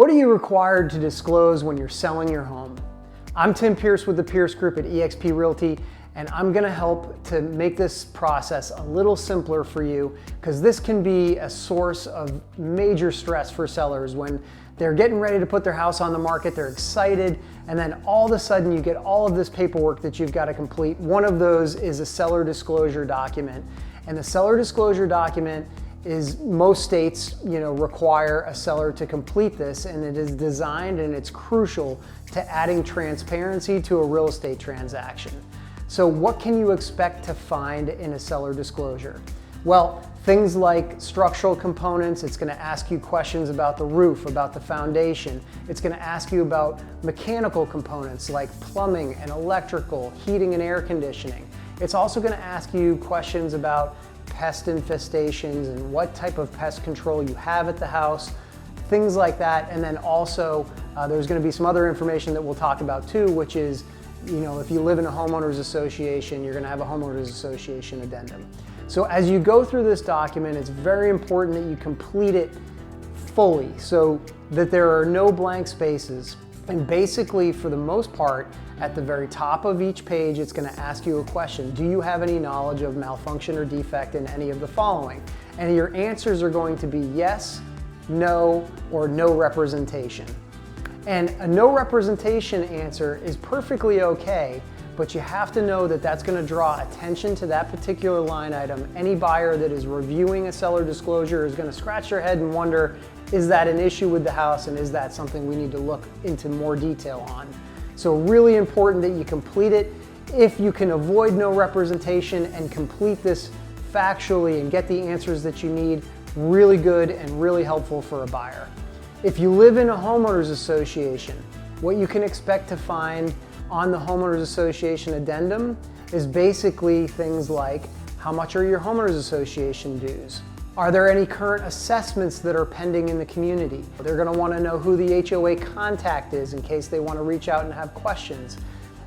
What are you required to disclose when you're selling your home? I'm Tim Pierce with the Pierce Group at eXp Realty, and I'm gonna help to make this process a little simpler for you, because this can be a source of major stress for sellers when they're getting ready to put their house on the market, they're excited, and then all of a sudden you get all of this paperwork that you've got to complete. One of those is a seller disclosure document. And the seller disclosure document is, most states, require a seller to complete this, and it is designed and it's crucial to adding transparency to a real estate transaction. So what can you expect to find in a seller disclosure? Well, things like structural components. It's going to ask you questions about the roof, about the foundation. It's going to ask you about mechanical components like plumbing and electrical, heating and air conditioning. It's also going to ask you questions about pest infestations and what type of pest control you have at the house, things like that. And then also there's going to be some other information that we'll talk about too, which is, if you live in a homeowners association, you're going to have a homeowners association addendum. So as you go through this document, it's very important that you complete it fully so that there are no blank spaces. And basically, for the most part, at the very top of each page, it's going to ask you a question. Do you have any knowledge of malfunction or defect in any of the following? And your answers are going to be yes, no, or no representation. And a no representation answer is perfectly okay, but you have to know that that's going to draw attention to that particular line item. Any buyer that is reviewing a seller disclosure is going to scratch their head and wonder, is that an issue with the house, and is that something we need to look into more detail on? So really important that you complete it. If you can avoid no representation and complete this factually and get the answers that you need, really good and really helpful for a buyer. If you live in a homeowners association, what you can expect to find on the homeowners association addendum is basically things like, how much are your homeowners association dues? Are there any current assessments that are pending in the community? They're going to want to know who the HOA contact is in case they want to reach out and have questions.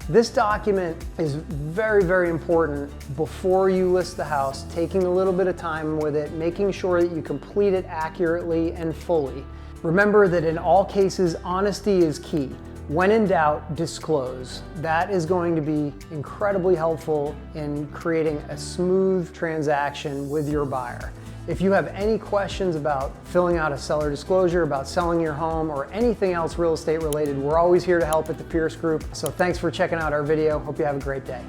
This document is very, very important before you list the house, taking a little bit of time with it, making sure that you complete it accurately and fully. Remember that in all cases, honesty is key. When in doubt, disclose. That is going to be incredibly helpful in creating a smooth transaction with your buyer. If you have any questions about filling out a seller disclosure, about selling your home, or anything else real estate related, we're always here to help at the Pierce Group. So thanks for checking out our video. Hope you have a great day.